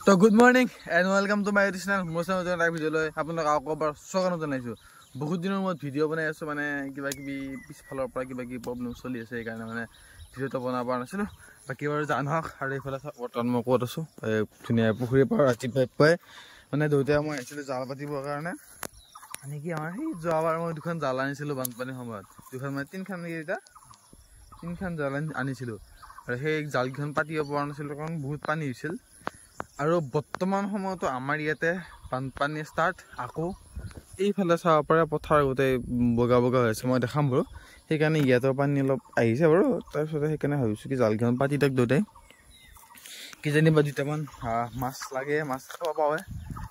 তো good morning and welcome to my YouTube channel. মোৰ চেনেলত এটা ভিডিঅ' লৈ আপোনালোক আকৌ এবাৰ স্বাগতম জনাইছোঁ। বহুত দিনৰ মূৰত ভিডিঅ' বনাই আছোঁ, মানে কিবা কিবি পিছফালৰ পৰা কিবা কিবি প্ৰব্লেম চলি আছে, সেইকাৰণে মানে ভিডিঅ'টো বনাব পৰা নাছিলোঁ। বাকী বাৰু জানক। আৰু এইফালে বৰ্তমান মই ক'ত আছোঁ, ধুনীয়া পুখুৰীৰ পৰা ৰাতিপুৱাই মানে দেউতাই মই আহিছিলোঁ জাল পাতিবৰ কাৰণে। মানে কি আমাৰ সেই যোৱাবাৰ মই দুখন জাল আনিছিলোঁ বানপানীৰ সময়ত, দুখন মানে তিনিখন জাল আনিছিলোঁ, আৰু সেই জালকেইখন পাতিব পৰা নাছিলোঁ কাৰণ বহুত পানী হৈছিল। আৰু বৰ্তমান সময়তো আমাৰ ইয়াতে বানপানী ষ্টাৰ্ট। আকৌ এইফালে চাব পাৰে পথাৰ গোটেই বগা বগা হৈ আছে, মই দেখাম বাৰু। সেইকাৰণে ইয়াতো পানী অলপ আহিছে বাৰু। তাৰপিছতে সেইকাৰণে ভাবিছোঁ কি জালকেইখন পাতি তাক দেউতাই কিজানি বা দুটামান মাছ লাগে, মাছ খাব পাৱে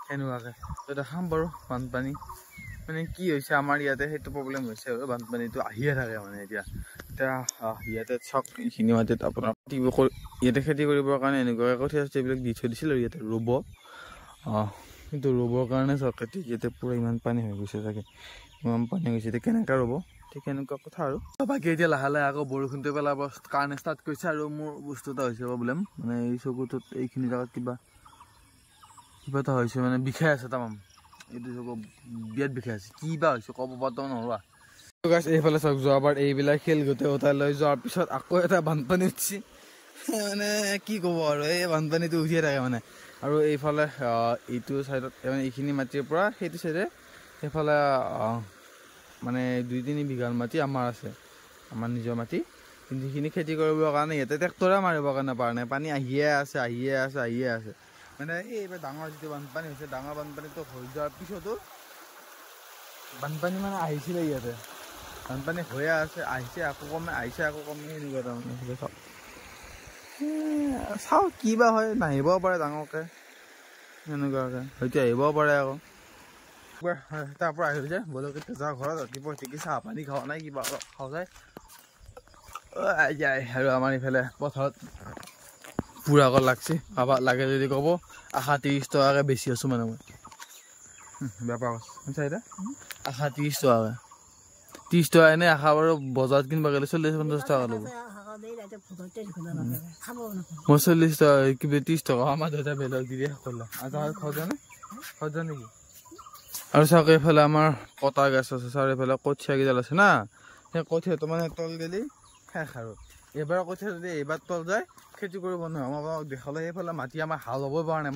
সেনেকুৱাকৈ। তো দেখাম বাৰু বানপানী মানে কি হৈছে আমাৰ ইয়াতে, সেইটো প্ৰব্লেম হৈছে আৰু বানপানীটো আহিয়ে থাকে মানে এতিয়া ইয়াতে চাওক এইখিনি মাটিত আপোনাৰ ইয়াতে খেতি কৰিবৰ কাৰণে এনেকুৱাকৈ কঠীয়া চঠীয়াবিলাক দি থৈ দিছিল আৰু ইয়াতে ৰুব। কিন্তু ৰুবৰ কাৰণে চাওক খেতি ইয়াতে পূৰা ইমান পানী হৈ গৈছে, চাগে ইমান পানী হৈছে, এতিয়া কেনেকৈ ৰুব, ঠিক এনেকুৱা কথা আৰু। বাকী এতিয়া লাহে লাহে আকৌ বৰষুণটো পেলাব কাৰণে ষ্টাৰ্ট কৰিছে। আৰু মোৰ বস্তু এটা হৈছে প্ৰব্লেম, মানে এই চকুটোত এইখিনি জেগাত কিবা এটা হৈছে, মানে বিষাই আছে তামাম। এইটো চকু বিৰাট বিষাই আছে, কি বা হৈছে ক'ব পৰাটো নোৱাৰোঁ। এইফালে চাওক যোৱাবাৰ এইবিলাক খেল গোটেই উঠাই লৈ যোৱাৰ পিছত আকৌ এটা বানপানী উঠিছে, মানে কি ক'ব আৰু এই বানপানীটো উঠিয়ে থাকে মানে। আৰু এইফালে এইটো চাইডত মানে এইখিনি মাটিৰ পৰা সেইটো চাইডে সেইফালে মানে 2-3 বিঘা মাটি আমাৰ আছে, আমাৰ নিজৰ মাটি। কিন্তু সেইখিনি খেতি কৰিবৰ কাৰণে ইয়াতে ট্ৰেক্টৰে মাৰিবৰ কাৰণে পৰা নাই, পানী আহিয়ে আছে। মানে এইবাৰ ডাঙৰ যিটো বানপানী হৈছে, ডাঙৰ বানপানীটো হৈ যোৱাৰ পিছতো বানপানী মানে আহিছিলে ইয়াতে, বানপানী হৈয়ে আছে, আহিছে আকৌ কমে, আহিছে আকৌ কমে, সেনেকুৱা তাৰমানে। চাওঁ কি বা হয়, নাহিবও পাৰে ডাঙৰকৈ সেনেকুৱাকৈ, হয়তো আহিবও পাৰে আকৌ। তাৰ পৰা আহিলোঁ যে বলক এতিয়া যাওঁ ঘৰত, ৰাতিপুৱা ঠিকে চাহ পানী খোৱা নাই, কিবা অলপ খাওঁ যায়। আৰু আমাৰ ইফালে পথাৰত পূৰা আকৌ লাগছে, কাৰোবাক লাগে যদি ক'ব। আশা 30 টকাকৈ বেছি আছোঁ মানে মই বেপাৰ কৈছোঁ এতিয়া, আশা 30 টকাকৈ, 30 টকা এনেই আশা বাৰু বজাৰত কিনিব গ'লে 40-50 টকা ল'ব। মই 40 টকা কিবা 30 টকা আমাৰ দেউতা বেলেগ দি দিয়ে সকলো খোজা নেকি। আৰু চাওক এইফালে আমাৰ কটা গছ আছে, চাৰ এইফালে কঠীয়া কেইডাল আছে না, সেই কঠীয়াটো মানে তল গেলি শেষ। আৰু এইবাৰ কঠীয়া যদি এইবাৰ তল যায় খেতি কৰিব নোৱাৰোঁ। মই আপোনাক দেখালে সেইফালে মাটি আমাৰ হাল ল'বই পৰা নাই,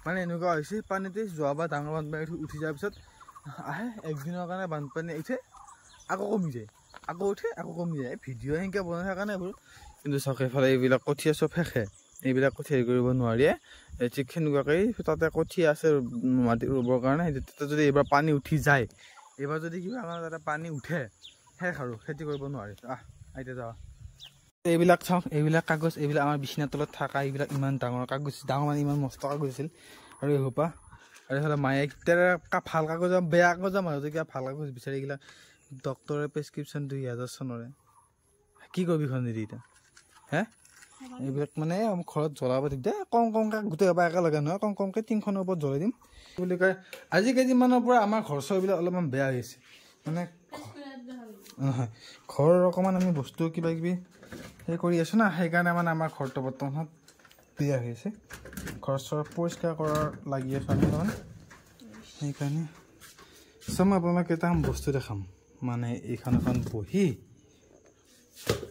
মানে এনেকুৱা হৈছে পানীটো যোৱাবাৰ ডাঙৰ বানপানী উঠি যোৱাৰ পিছত আহে, একদিনৰ কাৰণে বানপানী উঠে আকৌ কমি যায়, আকৌ উঠে আকৌ কমি যায়। ভিডিঅ' সেনেকৈ বনাই থকা নাই বাৰু। কিন্তু চাওক এইফালে এইবিলাক কঠীয়া চব শেষে, এইবিলাক কঠীয়া হেৰি কৰিব নোৱাৰিয়ে। ঠিক সেনেকুৱাকৈ তাতে কঠীয়া আছে মাটি ৰুবৰ কাৰণে, তাতে যদি এইবাৰ পানী উঠি যায়, এইবাৰ যদি কিবা আমাৰ তাতে পানী উঠে শেষ আৰু খেতি কৰিব নোৱাৰি। এতিয়া যাওঁ এইবিলাক চাওক, এইবিলাক কাগজ, এইবিলাক আমাৰ বিচনাৰ তলত থকা এইবিলাক ইমান ডাঙৰ কাগজ, ডাঙৰ মানে ইমান মস্ত কাগজ আছিল। আৰু এইসোপা আৰু এইফালে মায়ে ভাল কাগজ, বেয়া কাগজ মাজতে কিবা ভাল কাগজ বিচাৰি এইবিলাক ডক্তৰে প্ৰেছক্ৰিপশ্যন 2000 চনৰে, কি কৰিবি খন নিদি এতিয়া এইবিলাক মানে ঘৰত জ্বলাব দিগদাৰ, কমকৈ গোটেই এবাৰ একেলগে নহয়, কমকৈ 3খনৰ ওপৰত জ্বলাই দিম বুলি কয়। আজি কেইদিনমানৰ পৰা আমাৰ ঘৰ চৰবিলাক অলপমান বেয়া হৈছে, মানে নহয় ঘৰৰ অকণমান আমি বস্তু কিবা কিবি সেই কৰি আছোঁ না, সেইকাৰণে মানে আমাৰ ঘৰটো বৰ্তমানত বেয়া হৈ আছে। ঘৰ চৰ পৰিষ্কাৰ কৰাৰ লাগি আছোঁ আমি তাৰমানে, সেইকাৰণে চব মই আপোনাক কেইটামান বস্তু দেখাম। মানে এইখন এখন বহী,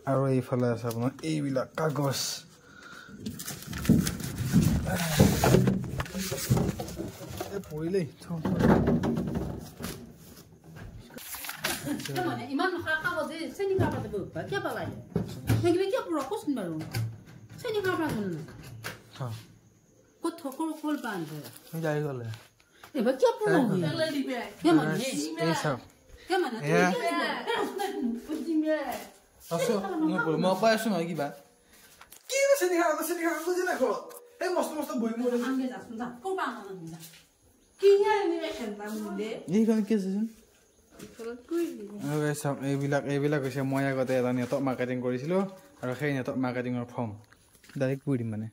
আৰু এইফালে আছে আপোনাৰ এইবিলাক কাগজ। পৰিলেই মই কৈ আছো নহয় কিবা কি এইবিলাক হৈছে মই আগতে এটা নেটৱৰ্ক মাৰ্কেটিং কৰিছিলোঁ, আৰু সেই নেটৱৰ্ক মাৰ্কেটিঙৰ ফৰ্ম ডাইৰেক্ট কৰি দিম মানে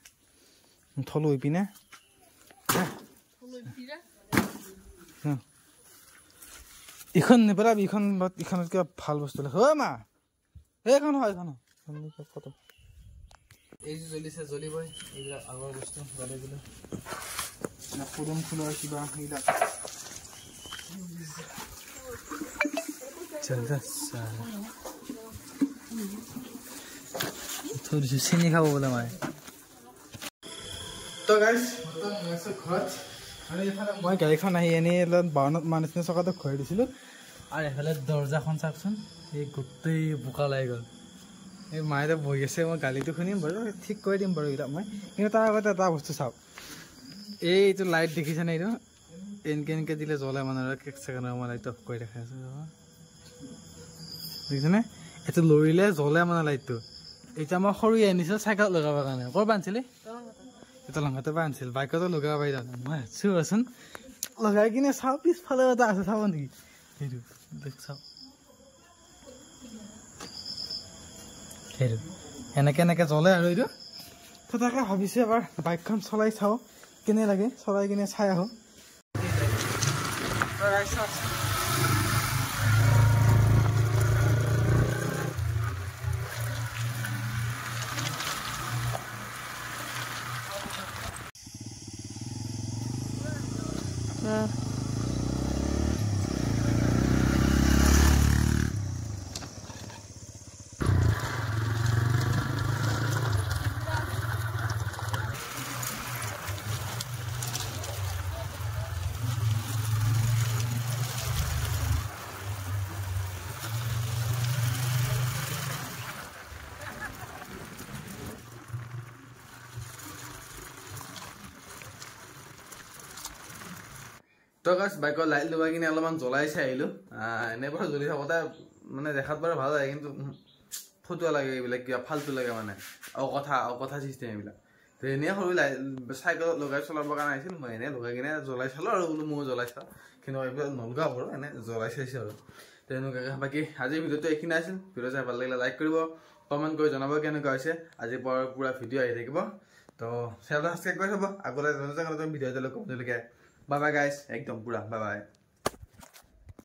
থলো হৈ পিনে ইখন নেপেলাবি, ইখনত কিবা ভাল বস্তু লেখ মা, এইখন হয় ফটো এই জ্বলিছে জ্বলিবই, এইবিলাক আগৰ বস্তু জ্বলাই দিলে। মানে পদুম ফুলৰ কিবা সেইবিলাক চিনি খাব বোলে মই তো গাইজ ঘৰত আৰু এইফালে মই গাড়ীখন আহি এনেই বাউনত মান নিচিনা চকাটো ঘূৰাই দিছিলোঁ আৰু এইফালে দৰ্জাখন চাওকচোন এই গোটেই বোকা লাগি গ'ল এই মায়ে বহি আছে মই গালিটো শুনিম বাৰু ঠিক কৰি দিম বাৰু এইবিলাক মই কিন্তু তাৰ আগতে এটা বস্তু চাওক এইটো লাইট দেখিছেনে এইটো এনেকৈ এনেকৈ দিলে জ্বলে মানে আৰু এক ছেকেণ্ডৰ মই লাইটটো অফ কৰি দেখাই আছোঁ দেখিছেনে এইটো লৰিলে জ্বলে মানে লাইটটো এতিয়া মই সৰু আনিছিলোঁ চাইকেলত লগাবৰ কাৰণে ক'ৰ পৰা আনিছিলি এটা লংঘাটোৰ পৰা আনিছিল বাইকতো লগাব পাৰি তাৰমানে মই আছোঁ ৰচোন লগাই কিনে চাওঁ পিছফালে এটা আছে চাব নেকি সেইটো চাওক সেইটো এনেকৈ এনেকৈ জ্বলে আৰু এইটো তো তাকে ভাবিছোঁ এবাৰ বাইকখন চলাই চাওঁ কেনে লাগে চলাই কিনে চাই আহোঁ তো গাছ বাইকৰ লাইট লগাই কিনে অলপমান জ্বলাই চাই আহিলোঁ এনে বাৰু জ্বলি থাকোঁতে মানে দেখাত বাৰু ভাল লাগে কিন্তু ফটোৱা লাগে এইবিলাক কিবা ফাল্টু লাগে মানে অকথা চিষ্টেম এইবিলাক তো এনেই সৰু লাইট চাইকেলত লগাই চলাবৰ কাৰণে আহিছিল মই এনেই লগাই কিনে জ্বলাই চালোঁ আৰু বোলো ময়ো জ্বলাই চাওঁ কিন্তু এইবিলাক নলগাওঁ বাৰু এনেই জ্বলাই চাইছোঁ আৰু তো এনেকুৱাকৈ বাকী আজিৰ ভিডিঅ'টো এইখিনি আছিল ভিডিঅ' চাই ভাল লাগিলে লাইক কৰিব কমেণ্ট কৰি জনাব কেনেকুৱা হৈছে আজিৰ পৰা পুৰা ভিডিঅ' আহি থাকিব তো চেনেলটো ছাবস্ক্ৰাইব কৰি থ'ব আগলৈ নতুন ভিডিঅ' এটালৈ ক'বলৈকে বাই বাই গাইজ একদম পুৰা বাই বাই